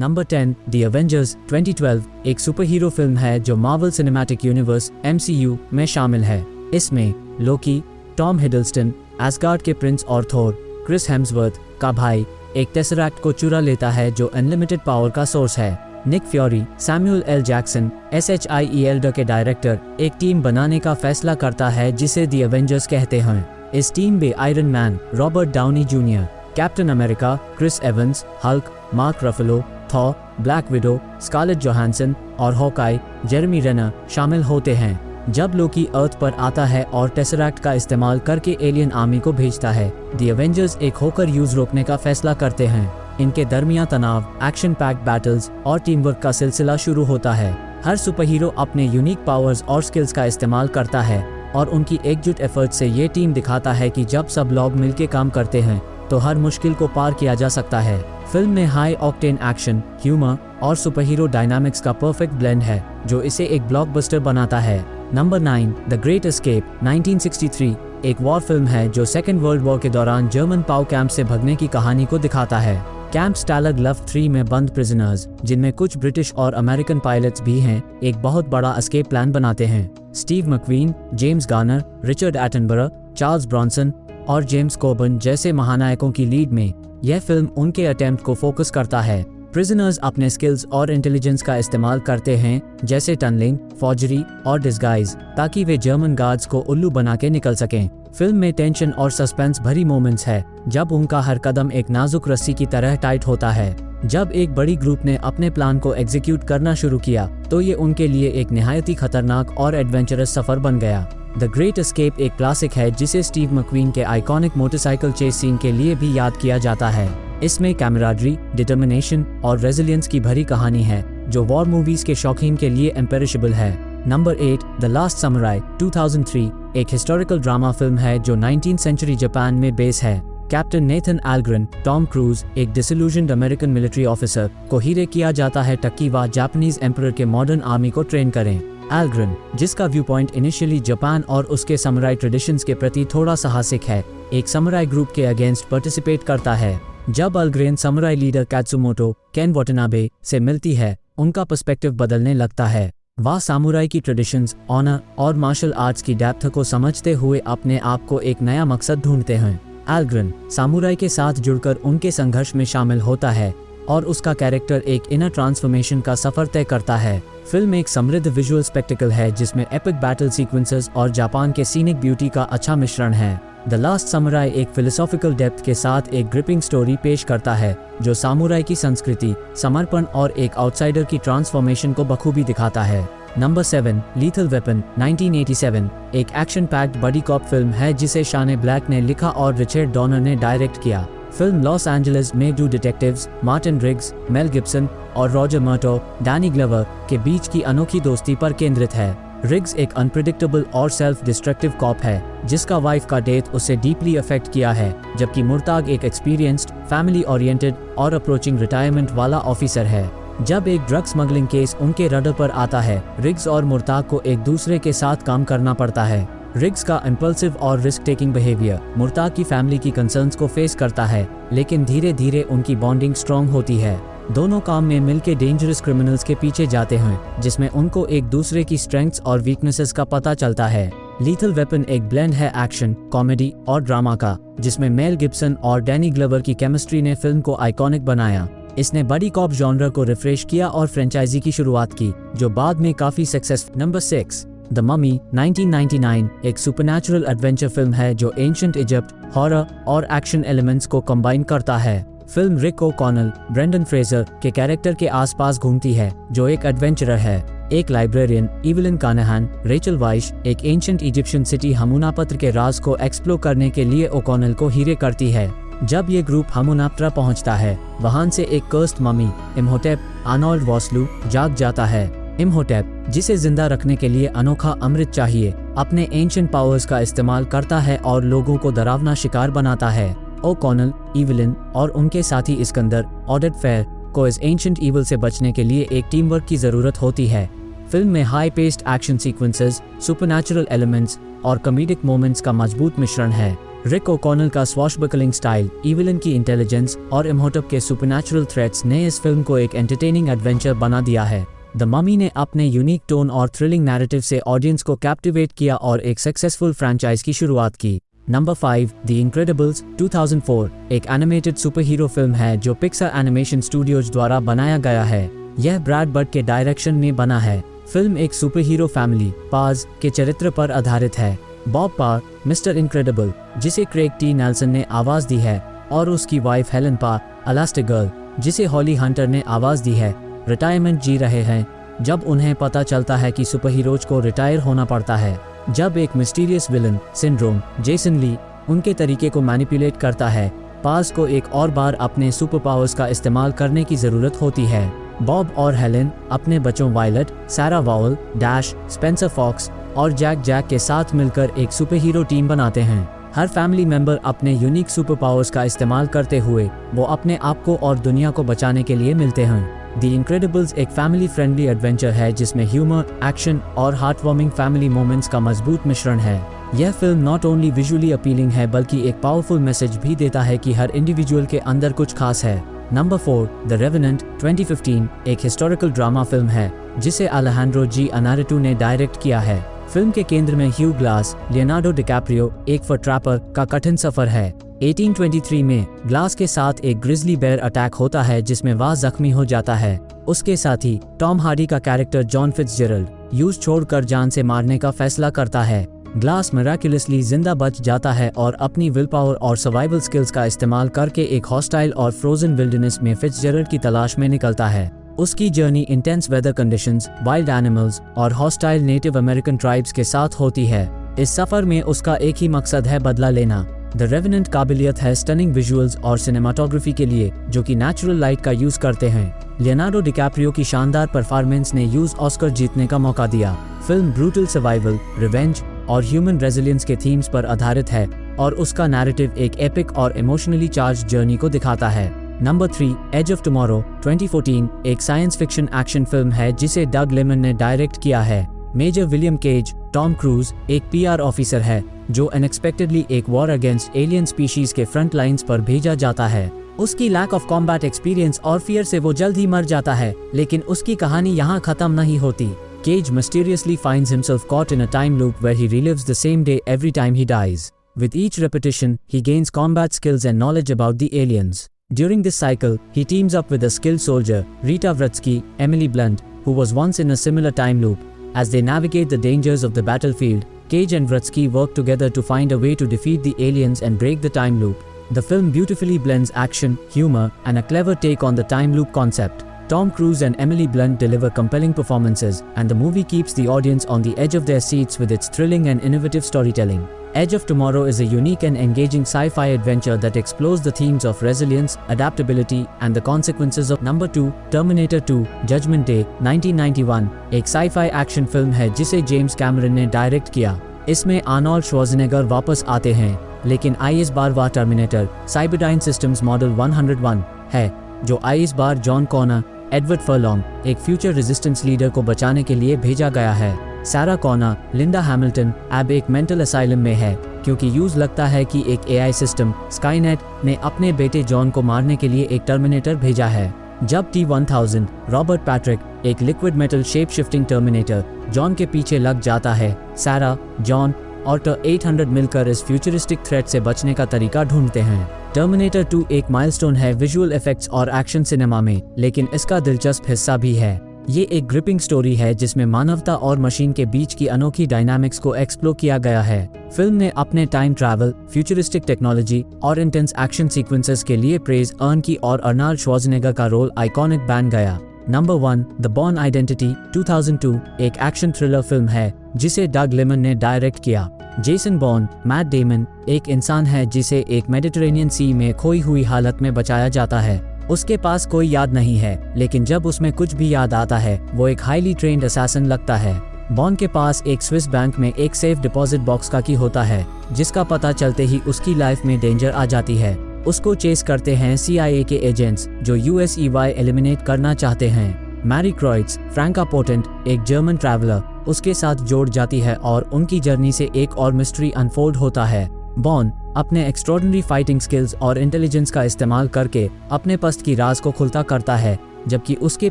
Number 10 the Avengers 2012 एक super hero film है जो मार्वल सिनेमैटिक यूनिवर्स MCU में शामिल है। इसमें लोकी, टॉम हिडलस्टन, एस्गार्ड के प्रिंस और थोर, क्रिस हेम्सवर्थ का भाई एक टेसरैक्ट को चुरा लेता है जो अनलिमिटेड पावर का सोर्स है। Nick Fury, Samuel L Jackson, SHIELD के डायरेक्टर एक टीम बनाने का फैसला करता है जिसे द एवेंजर्स कहते हैं। इस टीम में Iron Man, Robert Downey Junior, Captain America, Chris Evans, Hulk, Mark Ruffalo, Thor, Black Widow, Scarlett Johansson और हॉकाई, जेरेमी रेनर शामिल होते हैं। जब लोकी अर्थ पर आता है और टेसरैक्ट का इस्तेमाल करके एलियन आर्मी को भेजता है, द एवेंजर्स एक होकर यूज रोकने का फैसला करते हैं। इनके दरमियान तनाव, एक्शन पैक्ड बैटल्स और टीम वर्क का सिलसिला शुरू होता है। हर सुपर हीरो अपने यूनिक पावर्स और स्किल्स का इस्तेमाल करता है और उनकी एकजुट एफर्ट से ये टीम दिखाता है कि जब सब लोग मिलकर काम करते हैं तो हर मुश्किल को पार किया जा सकता है। फिल्म में हाई ऑक्टेन एक्शन, ह्यूमर और सुपर हीरो डायनामिक्स का परफेक्ट ब्लेंड है जो इसे एक ब्लॉकबस्टर बनाता है। नंबर 9 द ग्रेट एस्केप 1963 एक वॉर फिल्म है जो सेकेंड वर्ल्ड वॉर के दौरान जर्मन पाव कैंप से भगने की कहानी को दिखाता है। कैंप स्टालग लव 3 में बंद प्रिजनर्स, जिनमें कुछ ब्रिटिश और अमेरिकन पायलट्स भी हैं, एक बहुत बड़ा एस्केप प्लान बनाते हैं। Steve McQueen, James Garner, Richard Attenborough, Charles Bronson और जेम्स कोबर्न जैसे महानायकों की लीड में यह फिल्म उनके अटेम्प्ट को फोकस करता है। प्रिजनर्स अपने स्किल्स और इंटेलिजेंस का इस्तेमाल करते हैं जैसे टनलिंग, फॉर्जरी और डिस्गाइज, ताकि वे जर्मन गार्ड्स को उल्लू बना के निकल सकें। फिल्म में टेंशन और सस्पेंस भरी मोमेंट्स है जब उनका हर कदम एक नाजुक रस्सी की तरह टाइट होता है। जब एक बड़ी ग्रुप ने अपने प्लान को एग्जीक्यूट करना शुरू किया तो ये उनके लिए एक निहायत ही खतरनाक और एडवेंचरस सफर बन गया। द ग्रेट एस्केप एक क्लासिक है जिसे स्टीव मैकक्वीन के आइकॉनिक मोटरसाइकिल चेस सीन के लिए भी याद किया जाता है। इसमें कैमराडरी, डिटर्मिनेशन और रेजिलियंस की भरी कहानी है जो वॉर मूवीज के शौकीन के लिए इम्पेरिशेबल है। नंबर 8 द लास्ट समुराई 2003 एक हिस्टोरिकल ड्रामा फिल्म है जो 19th सेंचुरी जापान में बेस है। कैप्टन नेथन एल्ग्रेन, टॉम क्रूज एक डिसइल्यूजन्ड अमेरिकन मिलिट्री ऑफिसर को हीरे किया जाता है टक्कीवा जापानीज एम्परर के मॉडर्न आर्मी को ट्रेन करें। एल्ग्रेन, जिसका व्यू पॉइंट इनिशियली जापान और उसके समुराई ट्रेडिशंस के प्रति थोड़ा साहसिक है, एक समुराई ग्रुप के अगेंस्ट पार्टिसिपेट करता है। जब एल्ग्रेन समुराई लीडर कात्सुमोटो केन वाटनाबे से मिलती है, उनका पर्सपेक्टिव बदलने लगता है। वह सामुराई की ट्रेडिशंस, ऑनर और मार्शल आर्ट्स की डेप्थ को समझते हुए अपने आप को एक नया मकसद ढूंढते हैं। एल्ग्रेन सामुराई के साथ जुड़कर उनके संघर्ष में शामिल होता है और उसका कैरेक्टर एक इनर ट्रांसफॉर्मेशन का सफर तय करता है। फिल्म एक समृद्ध विजुअल स्पेक्टिकल है जिसमें एपिक बैटल सीक्वेंसेस और जापान के सीनिक ब्यूटी का अच्छा मिश्रण है। द लास्ट समुराई एक फिलोसॉफिकल डेप्थ के साथ एक ग्रिपिंग स्टोरी पेश करता है जो सामुराई की संस्कृति, समर्पण और एक आउटसाइडर की ट्रांसफॉर्मेशन को बखूबी दिखाता है। नंबर 7 लीथल वेपन 1987 एक action packed buddy cop film है जिसे शान ब्लैक ने लिखा और रिचर्ड डॉनर ने डायरेक्ट किया। फिल्म लॉस एंजलिस में दो detectives Martin rigs, Mel Gibson और रॉजर मर्टो, डैनी ग्लोवर के बीच की अनोखी दोस्ती पर केंद्रित है। रिग्स एक अनप्रेडिक्टेबल और सेल्फ डिस्ट्रक्टिव कॉप है जिसका वाइफ का डेथ उसे डीपली अफेक्ट किया है, जबकि मुर्ताग एक एक्सपीरियंस्ड, फैमिली ओरिएंटेड और अप्रोचिंग रिटायरमेंट वाला ऑफिसर है। जब एक ड्रग स्मगलिंग केस उनके रडर पर आता है, रिग्स और मुर्ताग को एक दूसरे के साथ काम करना पड़ता है। रिग्स का इम्पल्सिव और रिस्क टेकिंग बिहेवियर मुर्ताग की फैमिली की कंसर्न्स को फेस करता है, लेकिन धीरे धीरे उनकी बॉन्डिंग स्ट्रॉन्ग होती है। दोनों काम में मिलकर डेंजरस क्रिमिनल्स के पीछे जाते हैं जिसमें उनको एक दूसरे की स्ट्रेंथ्स और वीकनेसेस का पता चलता है। लीथल वेपन एक ब्लेंड है एक्शन, कॉमेडी और ड्रामा का, जिसमें मेल गिब्सन और डैनी ग्लोवर की केमिस्ट्री ने फिल्म को आइकॉनिक बनाया। इसने बड़ी कॉप जॉनर को रिफ्रेश किया और फ्रेंचाइजी की शुरुआत की जो बाद में काफी सक्सेसफुल। नंबर 6 द ममी 1999 एक सुपरनैचुरल एडवेंचर फिल्म है जो एंशिएंट इजिप्ट, हॉरर और एक्शन एलिमेंट्स को कंबाइन करता है। फिल्म रिक ओकॉनल, ब्रेंडन फ्रेजर के कैरेक्टर के आसपास घूमती है जो एक एडवेंचरर है। एक लाइब्रेरियन, इवलिन कानाहान, रेचल वाइश एक एंशिएंट इजिप्शियन सिटी हमूनापत्र के राज को एक्सप्लोर करने के लिए ओकॉनल को हीरे करती है। जब ये ग्रुप हमूनापत्रा पहुंचता है, वहां से एक कर्स्ड ममी इम्होटेप आर्नोल्ड वॉस्लू जाग जाता है। इम्होटेप, जिसे जिंदा रखने के लिए अनोखा अमृत चाहिए, अपने एंशिएंट पावर्स का इस्तेमाल करता है और लोगों को डरावना शिकार बनाता है। ओकॉनल, इवलिन और उनके साथी इस्कंदर, ऑडेड फेयर को इस एंशिएंट ईवल से बचने के लिए एक टीम वर्क की जरूरत होती है। फिल्म में high paced action sequences, supernatural elements और कॉमेडिक मोमेंट्स का मजबूत मिश्रण है। रिक ओकॉनल का स्वॉशबकलिंग स्टाइल, इविलन की इंटेलिजेंस और इम्होटप के सुपरनैचुरल थ्रेट्स ने इस फिल्म को एक एंटरटेनिंग एडवेंचर बना दिया है। द ममी ने अपने यूनिक टोन और थ्रिलिंग नैरेटिव से ऑडियंस को कैप्टिवेट किया और एक सक्सेसफुल फ्रैंचाइज की शुरुआत की। नंबर 5, द इनक्रेडिबल्स 2004 एक एनिमेटेड सुपर हीरो फिल्म है जो पिक्सर एनिमेशन स्टूडियोज द्वारा बनाया गया है। यह ब्रैड बर्ड के डायरेक्शन में बना है। फिल्म एक सुपर हीरो फैमिली पाज के चरित्र पर आधारित है। बॉब पार, मिस्टर इनक्रेडिबल, जिसे क्रेग टी नेल्सन ने आवाज दी है, और उसकी वाइफ हेलन पार, इलास्टिक गर्ल, जिसे हॉली हंटर ने आवाज दी है, रिटायरमेंट जी रहे हैं जब उन्हें पता चलता है कि सुपर हीरोज को रिटायर होना पड़ता है। जब एक मिस्टीरियस विलन सिंड्रोम जेसन ली उनके तरीके को मैनिपुलेट करता है, पाज को एक और बार अपने सुपर पावर्स का इस्तेमाल करने की ज़रूरत होती है। बॉब और हेलेन अपने बच्चों वायलट, सारा वाउल, डैश, स्पेंसर फॉक्स और जैक के साथ मिलकर एक सुपर हीरो टीम बनाते हैं। हर फैमिली मेंबर अपने यूनिक सुपर पावर्स का इस्तेमाल करते हुए वो अपने आप को और दुनिया को बचाने के लिए मिलते हैं। द इनक्रेडिबल्स एक फैमिली फ्रेंडली एडवेंचर है जिसमें ह्यूमर, एक्शन और हार्टवार्मिंग फैमिली मोमेंट्स का मजबूत मिश्रण है। यह film not only visually appealing है बल्कि एक पावरफुल मैसेज भी देता है कि हर इंडिविजुअल के अंदर कुछ खास है। नंबर 4, द रेवेनेंट 2015 एक हिस्टोरिकल ड्रामा फिल्म है जिसे अलेहांड्रो जी इनाररितु ने डायरेक्ट किया है। फिल्म के केंद्र में ह्यू ग्लास, लियोनार्डो डिकैप्रियो एक फर ट्रैपर का कठिन सफर है। 1823 में ग्लास के साथ एक ग्रिजली बेयर अटैक होता है जिसमें वह जख्मी हो जाता है। उसके साथ ही टॉम हार्डी का कैरेक्टर जॉन फिट्जजेरल्ड यूज छोड़कर जान से मारने का फैसला करता है। ग्लास मिराक्युलसली जिंदा बच जाता है और अपनी विल पावर और सर्वाइवल स्किल्स का इस्तेमाल करके एक हॉस्टाइल और फ्रोजन विल्डरनेस में फिट्जजेरल्ड की तलाश में निकलता है। उसकी journey intense weather conditions, wild animals और हॉस्टाइल नेटिव अमेरिकन ट्राइब्स के साथ होती है। इस सफर में उसका एक ही मकसद है, बदला लेना। द रेवेनेंट काबिलियत है स्टनिंग विजुअल्स और सिनेमाटोग्राफी के लिए जो कि नेचुरल लाइट का यूज करते हैं। लियोनार्डो डिकैप्रियो की शानदार परफॉर्मेंस ने यूज ऑस्कर जीतने का मौका दिया। फिल्म ब्रूटल सर्वाइवल, रिवेंज और ह्यूमन रेजिलियंस के थीम्स पर आधारित है और उसका नैरेटिव एक एपिक और इमोशनली चार्ज जर्नी को दिखाता है। नंबर 3, एज ऑफ टुमारो 2014 एक साइंस फिक्शन एक्शन फिल्म है जिसे डग लेमन ने डायरेक्ट किया है। Major William Cage, Tom Cruise एक पीआर ऑफिसर है जो अनएक्सपेक्टेडली एक वॉर अगेंस्ट एलियन स्पीशीज के फ्रंट लाइंस पर भेजा जाता है। उसकी लैक ऑफ कॉम्बैट एक्सपीरियंस और फियर से वो जल्द ही मर जाता है, लेकिन उसकी कहानी यहाँ खत्म नहीं होती। Cage mysteriously finds himself caught in a time loop where he relives the same day every time he dies. With each repetition, he gains combat skills and knowledge about the aliens. During this cycle, he teams up with a skilled soldier, Rita Vritsky, Emily Blunt, who was once in a similar time loop. As they navigate the dangers of the battlefield, Cage and Vritsky work together to find a way to defeat the aliens and break the time loop. The film beautifully blends action, humor, and a clever take on the time loop concept. Tom Cruise and Emily Blunt deliver compelling performances, and the movie keeps the audience on the edge of their seats with its thrilling and innovative storytelling. Edge of Tomorrow is a unique and engaging sci-fi adventure that explores the themes of resilience, adaptability, and the consequences of Number 2, Terminator 2, Judgment Day 1991 एक sci-fi action film है जिसे James Cameron ने direct किया। इसमें Arnold Schwarzenegger वापस आते हैं, लेकिन इस बार वह टर्मिनेटर साइबरडाइन सिस्टम्स मॉडल 101 है जो इस बार जॉन कॉनर, एडवर्ड फर्लॉन्ग, एक फ्यूचर रेजिस्टेंस लीडर को बचाने के लिए भेजा गया है। सारा कॉनर, लिंडा हैमिल्टन अब एक मेंटल असाइलम में है क्योंकि यूज लगता है कि एक एआई सिस्टम स्काईनेट ने अपने बेटे जॉन को मारने के लिए एक टर्मिनेटर भेजा है। जब T-1000 रॉबर्ट पैट्रिक, एक liquid metal shape shifting terminator, John के पीछे लग जाता है, सारा, जॉन और T-800 मिलकर इस फ्यूचरिस्टिक थ्रेट से बचने का तरीका ढूंढते हैं। टर्मिनेटर 2 एक माइलस्टोन है विजुअल इफेक्ट्स और एक्शन सिनेमा में, लेकिन इसका दिलचस्प हिस्सा भी है। ये एक ग्रिपिंग स्टोरी है जिसमें मानवता और मशीन के बीच की अनोखी डायनामिक्स को एक्सप्लोर किया गया है। फिल्म ने अपने टाइम ट्रैवल, फ्यूचरिस्टिक टेक्नोलॉजी और इंटेंस एक्शन सीक्वेंसेस के लिए प्रेज अर्न की और आर्नोल्ड श्वार्ज़नेगर का रोल आइकॉनिक बन गया। नंबर 1, द बॉर्न आइडेंटिटी 2002 एक एक्शन थ्रिलर फिल्म है जिसे डग लेमन ने डायरेक्ट किया। जेसन बॉर्न, मैट डेमन, एक इंसान है जिसे एक मेडिटेरेनियन सी में खोई हुई हालत में बचाया जाता है। उसके पास कोई याद नहीं है, लेकिन जब उसमें कुछ भी याद आता है वो एक हाईली ट्रेन्ड असैसिन लगता है। बॉर्न के पास एक स्विस बैंक में एक सेफ डिपॉजिट बॉक्स का की होता है जिसका पता चलते ही उसकी लाइफ में डेंजर आ जाती है। उसको चेस करते हैं CIA के एजेंट्स जो USEY एलिमिनेट करना चाहते हैं। मैरी क्रॉइट्स, फ्रैंका पोटेंट, एक जर्मन ट्रैवलर, उसके साथ जोड़ जाती है और उनकी जर्नी से एक और मिस्ट्री अनफोल्ड होता है। बॉन अपने एक्स्ट्रॉर्डिनरी फाइटिंग स्किल्स और इंटेलिजेंस का इस्तेमाल करके अपने पस्त की राज को खुलता करता है, जबकि उसके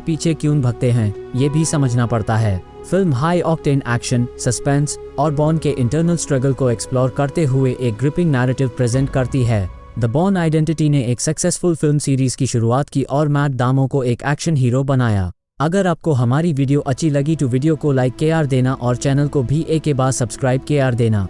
पीछे क्यों भगते हैं ये भी समझना पड़ता है। Film high octane action, suspense और बॉन के इंटरनल स्ट्रगल को एक्सप्लोर करते हुए एक ग्रिपिंग नैरेटिव प्रेजेंट करती है। द बॉर्न आइडेंटिटी ने एक सक्सेसफुल फिल्म सीरीज की शुरुआत की और मैट दामो को एक एक्शन हीरो बनाया। अगर आपको हमारी वीडियो अच्छी लगी तो वीडियो को लाइक कर देना और चैनल को भी एक बार सब्सक्राइब कर देना।